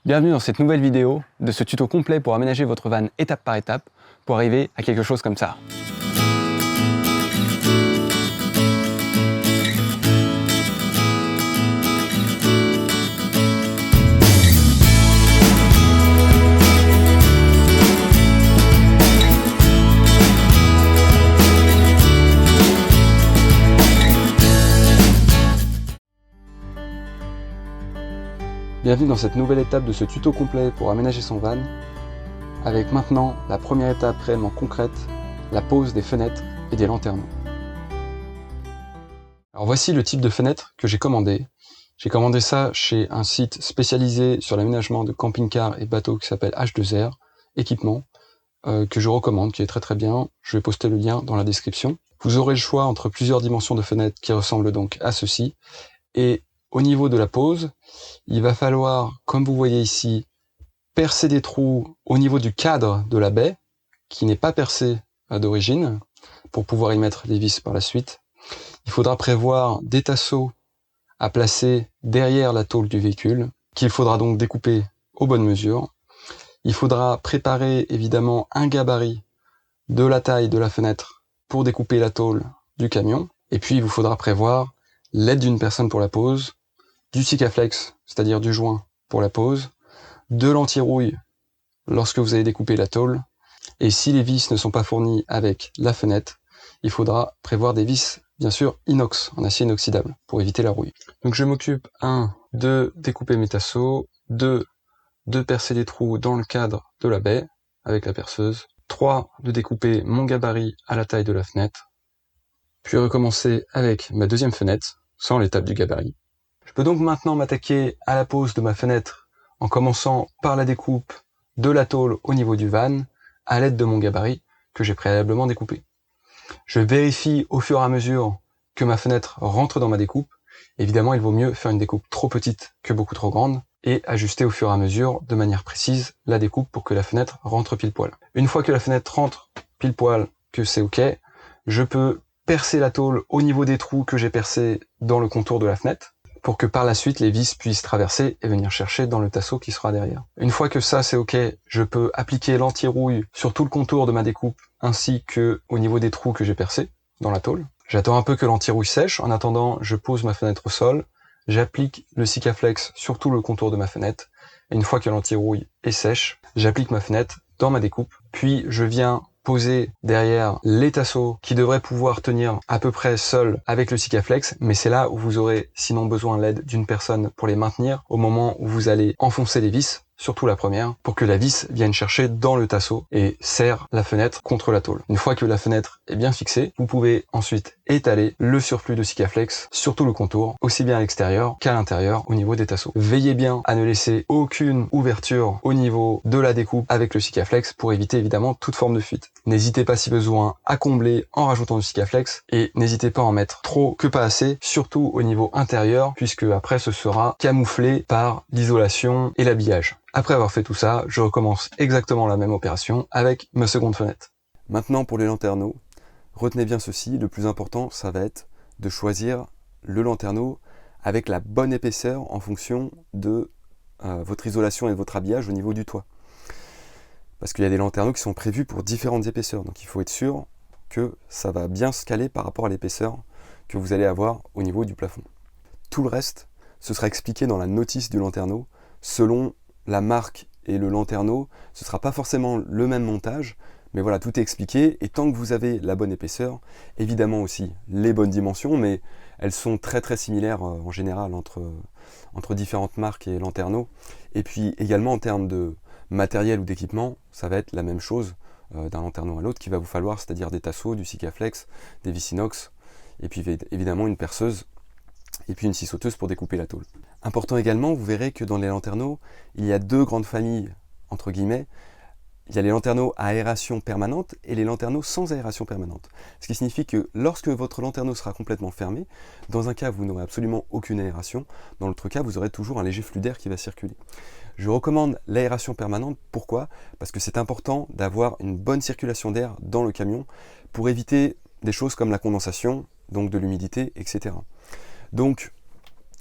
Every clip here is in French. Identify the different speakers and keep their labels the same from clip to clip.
Speaker 1: Bienvenue dans cette nouvelle vidéo de ce tuto complet pour aménager votre van étape par étape pour arriver à quelque chose comme ça. Bienvenue dans cette nouvelle étape de ce tuto complet pour aménager son van, avec maintenant la première étape réellement concrète, la pose des fenêtres et des lanterneaux. Alors voici le type de fenêtre que j'ai commandé. J'ai commandé ça chez un site spécialisé sur l'aménagement de camping-cars et bateaux qui s'appelle H2R, équipement, que je recommande, qui est très très bien. Je vais poster le lien dans la description. Vous aurez le choix entre plusieurs dimensions de fenêtres qui ressemblent donc à ceci, et au niveau de la pose, il va falloir, comme vous voyez ici, percer des trous au niveau du cadre de la baie, qui n'est pas percé d'origine, pour pouvoir y mettre les vis par la suite. Il faudra prévoir des tasseaux à placer derrière la tôle du véhicule, qu'il faudra donc découper aux bonnes mesures. Il faudra préparer évidemment un gabarit de la taille de la fenêtre pour découper la tôle du camion. Et puis il vous faudra prévoir l'aide d'une personne pour la pose, du Sikaflex, c'est-à-dire du joint pour la pose, de l'anti-rouille lorsque vous allez découper la tôle, et si les vis ne sont pas fournies avec la fenêtre, il faudra prévoir des vis, bien sûr, inox, en acier inoxydable, pour éviter la rouille. Donc je m'occupe, 1, de découper mes tasseaux, 2, de percer les trous dans le cadre de la baie, avec la perceuse, 3, de découper mon gabarit à la taille de la fenêtre, puis recommencer avec ma deuxième fenêtre, sans l'étape du gabarit. Je peux donc maintenant m'attaquer à la pose de ma fenêtre en commençant par la découpe de la tôle au niveau du van à l'aide de mon gabarit que j'ai préalablement découpé. Je vérifie au fur et à mesure que ma fenêtre rentre dans ma découpe. Évidemment, il vaut mieux faire une découpe trop petite que beaucoup trop grande et ajuster au fur et à mesure de manière précise la découpe pour que la fenêtre rentre pile poil. Une fois que la fenêtre rentre pile poil, que c'est ok, je peux percer la tôle au niveau des trous que j'ai percés dans le contour de la fenêtre, pour que par la suite les vis puissent traverser et venir chercher dans le tasseau qui sera derrière. Une fois que ça c'est ok, je peux appliquer l'anti-rouille sur tout le contour de ma découpe, ainsi que au niveau des trous que j'ai percés dans la tôle. J'attends un peu que l'anti-rouille sèche, en attendant je pose ma fenêtre au sol, j'applique le Sikaflex sur tout le contour de ma fenêtre, et une fois que l'anti-rouille est sèche, j'applique ma fenêtre dans ma découpe, puis je viens poser derrière les tasseaux qui devraient pouvoir tenir à peu près seuls avec le Sikaflex, mais c'est là où vous aurez sinon besoin de l'aide d'une personne pour les maintenir au moment où vous allez enfoncer les vis, surtout la première, pour que la vis vienne chercher dans le tasseau et serre la fenêtre contre la tôle. Une fois que la fenêtre est bien fixée, vous pouvez ensuite étaler le surplus de Sikaflex sur tout le contour, aussi bien à l'extérieur qu'à l'intérieur au niveau des tasseaux. Veillez bien à ne laisser aucune ouverture au niveau de la découpe avec le Sikaflex pour éviter évidemment toute forme de fuite. N'hésitez pas si besoin à combler en rajoutant du Sikaflex et n'hésitez pas à en mettre trop que pas assez, surtout au niveau intérieur, puisque après ce sera camouflé par l'isolation et l'habillage. Après avoir fait tout ça, je recommence exactement la même opération avec ma seconde fenêtre. Maintenant pour les lanterneaux, retenez bien ceci, le plus important ça va être de choisir le lanterneau avec la bonne épaisseur en fonction de votre isolation et de votre habillage au niveau du toit. Parce qu'il y a des lanterneaux qui sont prévus pour différentes épaisseurs, donc il faut être sûr que ça va bien se caler par rapport à l'épaisseur que vous allez avoir au niveau du plafond. Tout le reste, ce sera expliqué dans la notice du lanterneau, selon la marque et le lanterneau, ce ne sera pas forcément le même montage, mais voilà, tout est expliqué, et tant que vous avez la bonne épaisseur, évidemment aussi les bonnes dimensions, mais elles sont très très similaires en général entre différentes marques et lanterneaux, et puis également en termes de matériel ou d'équipement, ça va être la même chose d'un lanterneau à l'autre qu'il va vous falloir, c'est-à-dire des tasseaux, du Sikaflex, des vis inox, et puis évidemment une perceuse, et puis une scie sauteuse pour découper la tôle. Important également, vous verrez que dans les lanterneaux, il y a deux grandes familles, entre guillemets. Il y a les lanterneaux à aération permanente et les lanterneaux sans aération permanente. Ce qui signifie que lorsque votre lanterneau sera complètement fermé, dans un cas vous n'aurez absolument aucune aération, dans l'autre cas vous aurez toujours un léger flux d'air qui va circuler. Je recommande l'aération permanente, pourquoi ? Parce que c'est important d'avoir une bonne circulation d'air dans le camion pour éviter des choses comme la condensation, donc de l'humidité, etc. Donc,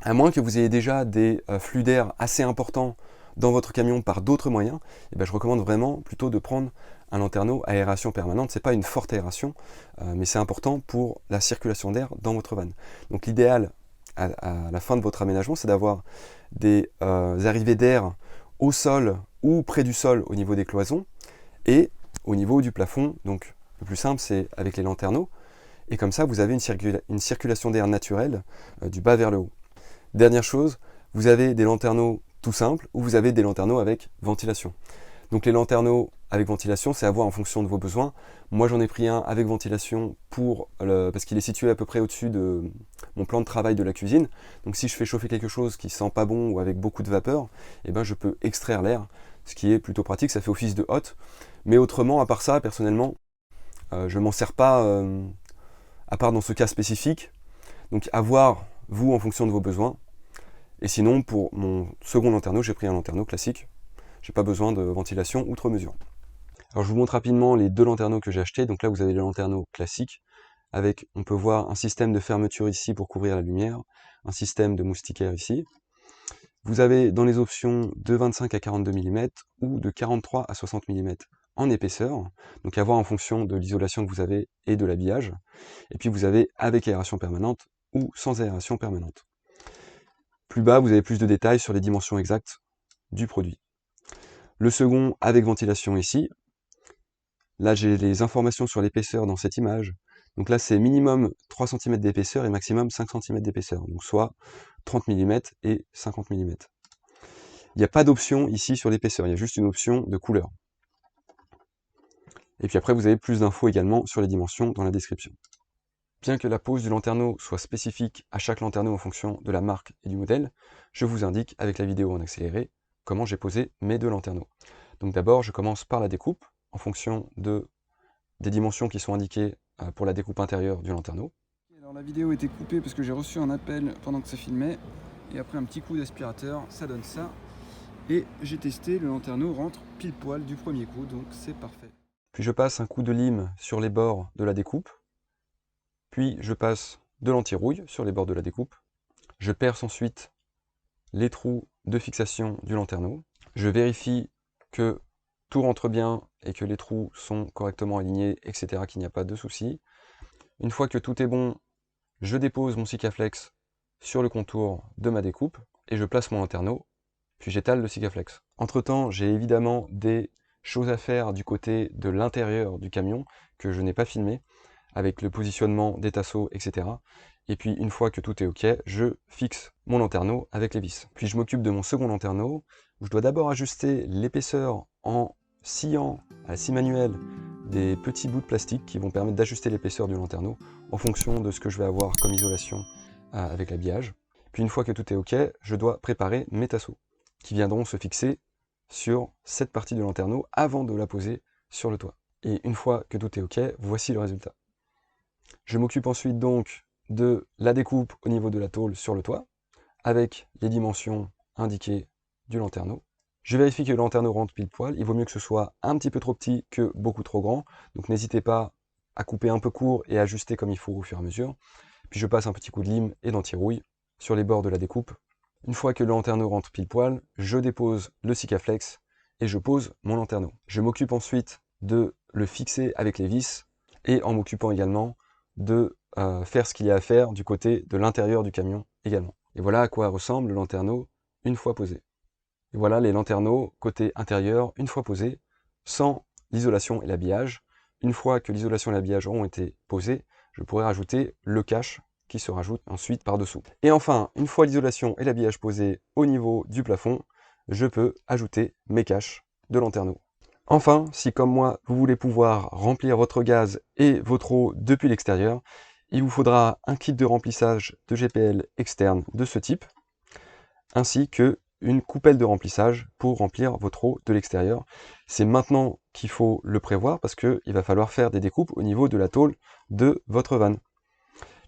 Speaker 1: à moins que vous ayez déjà des flux d'air assez importants
Speaker 2: dans votre camion par d'autres moyens, eh ben, je recommande vraiment plutôt de prendre un lanterneau à aération permanente. C'est pas une forte aération, mais c'est important pour la circulation d'air dans votre van. Donc l'idéal à la fin de votre aménagement, c'est d'avoir des arrivées d'air au sol ou près du sol au niveau des cloisons et au niveau du plafond. Donc le plus simple, c'est avec les lanterneaux. Et comme ça, vous avez une circulation d'air naturelle du bas vers le haut. Dernière chose, vous avez des lanterneaux tout simples ou vous avez des lanterneaux avec ventilation. Donc les lanterneaux avec ventilation, c'est à voir en fonction de vos besoins. Moi, j'en ai pris un avec ventilation parce qu'il est situé à peu près au-dessus de mon plan de travail de la cuisine. Donc si je fais chauffer quelque chose qui sent pas bon ou avec beaucoup de vapeur, eh ben, je peux extraire l'air, ce qui est plutôt pratique, ça fait office de hotte. Mais autrement, à part ça, personnellement, je m'en sers pas, à part dans ce cas spécifique. Donc à voir, vous, en fonction de vos besoins. Et sinon, pour mon second lanterneau, j'ai pris un lanterneau classique. J'ai pas besoin de ventilation outre mesure. Alors je vous montre rapidement les deux lanterneaux que j'ai achetés. Donc là, vous avez le lanterneau classique, avec, on peut voir, un système de fermeture ici pour couvrir la lumière, un système de moustiquaire ici. Vous avez dans les options de 25 à 42 mm ou de 43 à 60 mm en épaisseur, donc à voir en fonction de l'isolation que vous avez et de l'habillage. Et puis vous avez avec aération permanente ou sans aération permanente. Plus bas, vous avez plus de détails sur les dimensions exactes du produit. Le second avec ventilation ici. Là, j'ai les informations sur l'épaisseur dans cette image. Donc là, c'est minimum 3 cm d'épaisseur et maximum 5 cm d'épaisseur, donc soit 30 mm et 50 mm. Il n'y a pas d'option ici sur l'épaisseur, il y a juste une option de couleur. Et puis après, vous avez plus d'infos également sur les dimensions dans la description. Bien que la pose du lanterneau soit spécifique à chaque lanterneau en fonction de la marque et du modèle, je vous indique avec la vidéo en accéléré comment j'ai posé mes deux lanterneaux. Donc d'abord, je commence par la découpe en fonction des dimensions qui sont indiquées pour la découpe intérieure du lanterneau.
Speaker 3: Alors la vidéo a été coupée parce que j'ai reçu un appel pendant que ça filmait, et après un petit coup d'aspirateur, ça donne ça. Et j'ai testé, le lanterneau rentre pile poil du premier coup, donc c'est parfait.
Speaker 2: Puis je passe un coup de lime sur les bords de la découpe, puis je passe de l'anti-rouille sur les bords de la découpe. Je perce ensuite les trous de fixation du lanterneau. Je vérifie que tout rentre bien et que les trous sont correctement alignés, etc., qu'il n'y a pas de soucis. Une fois que tout est bon, je dépose mon Sikaflex sur le contour de ma découpe et je place mon lanterneau, puis j'étale le Sikaflex. Entre temps, j'ai évidemment des choses à faire du côté de l'intérieur du camion que je n'ai pas filmé, avec le positionnement des tasseaux, etc. Et puis une fois que tout est ok, je fixe mon lanterneau avec les vis. Puis je m'occupe de mon second lanterneau, où je dois d'abord ajuster l'épaisseur en sciant à la scie manuelle des petits bouts de plastique qui vont permettre d'ajuster l'épaisseur du lanterneau en fonction de ce que je vais avoir comme isolation avec l'habillage. Puis une fois que tout est ok, je dois préparer mes tasseaux, qui viendront se fixer sur cette partie du lanterneau avant de la poser sur le toit. Et une fois que tout est ok, voici le résultat. Je m'occupe ensuite donc de la découpe au niveau de la tôle sur le toit, avec les dimensions indiquées du lanterneau. Je vérifie que le lanterneau rentre pile poil, il vaut mieux que ce soit un petit peu trop petit que beaucoup trop grand, donc n'hésitez pas à couper un peu court et à ajuster comme il faut au fur et à mesure. Puis je passe un petit coup de lime et d'anti-rouille sur les bords de la découpe. Une fois que le lanterneau rentre pile poil, je dépose le Sikaflex et je pose mon lanterneau. Je m'occupe ensuite de le fixer avec les vis et en m'occupant également de faire ce qu'il y a à faire du côté de l'intérieur du camion également. Et voilà à quoi ressemble le lanterneau une fois posé. Et voilà les lanterneaux côté intérieur une fois posés, sans l'isolation et l'habillage. Une fois que l'isolation et l'habillage ont été posés, je pourrais rajouter le cache qui se rajoute ensuite par-dessous. Et enfin, une fois l'isolation et l'habillage posés au niveau du plafond, je peux ajouter mes caches de lanterneau. Enfin, si comme moi, vous voulez pouvoir remplir votre gaz et votre eau depuis l'extérieur, il vous faudra un kit de remplissage de GPL externe de ce type, ainsi que une coupelle de remplissage pour remplir votre eau de l'extérieur. C'est maintenant qu'il faut le prévoir parce qu'il va falloir faire des découpes au niveau de la tôle de votre van.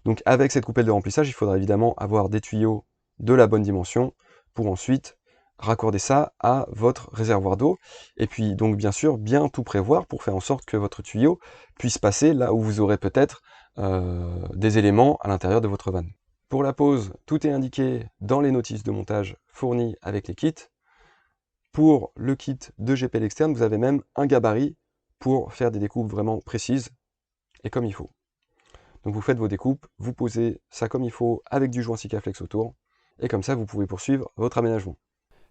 Speaker 2: Donc avec cette coupelle de remplissage, il faudra évidemment avoir des tuyaux de la bonne dimension pour ensuite raccorder ça à votre réservoir d'eau. Et puis donc bien sûr, bien tout prévoir pour faire en sorte que votre tuyau puisse passer là où vous aurez peut-être des éléments à l'intérieur de votre van. Pour la pose, tout est indiqué dans les notices de montage fournies avec les kits. Pour le kit de GPL externe, vous avez même un gabarit pour faire des découpes vraiment précises et comme il faut. Donc vous faites vos découpes, vous posez ça comme il faut avec du joint Sikaflex autour, et comme ça vous pouvez poursuivre votre aménagement.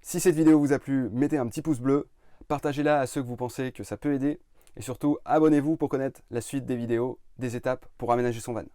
Speaker 2: Si cette vidéo vous a plu, mettez un petit pouce bleu, partagez-la à ceux que vous pensez que ça peut aider, et surtout abonnez-vous pour connaître la suite des vidéos, des étapes pour aménager son van.